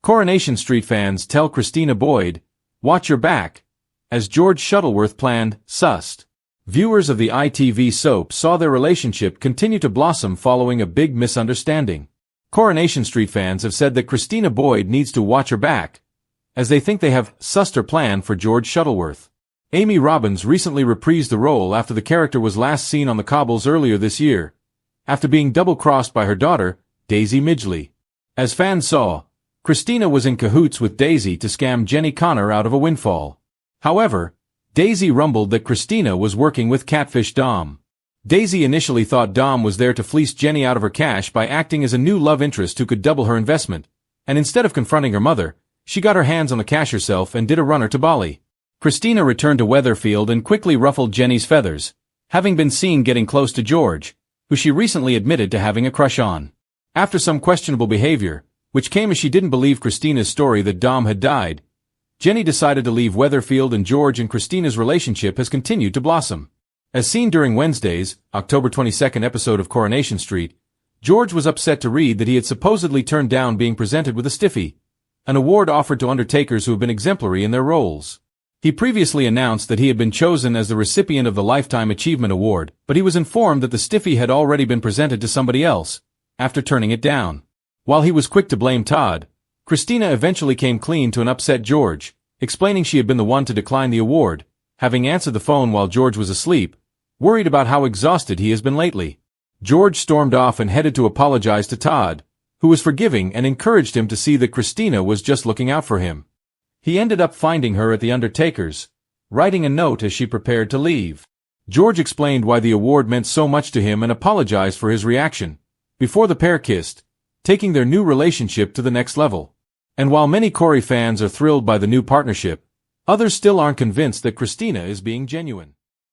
Coronation Street fans tell Christina Boyd, "Watch your back," as George Shuttleworth planned, sussed. Viewers of the ITV soap saw their relationship continue to blossom following a big misunderstanding. Coronation Street fans have said that Christina Boyd needs to watch her back, as they think they have sussed her plan for George Shuttleworth. Amy Robbins recently reprised the role after the character was last seen on the cobbles earlier this year, after being double-crossed by her daughter, Daisy Midgley. As fans saw, Christina was in cahoots with Daisy to scam Jenny Connor out of a windfall. However, Daisy rumbled that Christina was working with Catfish Dom. Daisy initially thought Dom was there to fleece Jenny out of her cash by acting as a new love interest who could double her investment, and instead of confronting her mother, she got her hands on the cash herself and did a runner to Bali. Christina returned to Weatherfield and quickly ruffled Jenny's feathers, having been seen getting close to George, who she recently admitted to having a crush on. After some questionable behavior, which came as she didn't believe Christina's story that Dom had died, Jenny decided to leave Weatherfield, and George and Christina's relationship has continued to blossom. As seen during Wednesday's, October 22nd episode of Coronation Street, George was upset to read that he had supposedly turned down being presented with a Stiffy, an award offered to undertakers who have been exemplary in their roles. He previously announced that he had been chosen as the recipient of the Lifetime Achievement Award, but he was informed that the Stiffy had already been presented to somebody else, after turning it down. While he was quick to blame Todd, Christina eventually came clean to an upset George, explaining she had been the one to decline the award, having answered the phone while George was asleep, worried about how exhausted he has been lately. George stormed off and headed to apologize to Todd, who was forgiving and encouraged him to see that Christina was just looking out for him. He ended up finding her at the undertaker's, writing a note as she prepared to leave. George explained why the award meant so much to him and apologized for his reaction, before the pair kissed, taking their new relationship to the next level. And while many Corey fans are thrilled by the new partnership, others still aren't convinced that Christina is being genuine.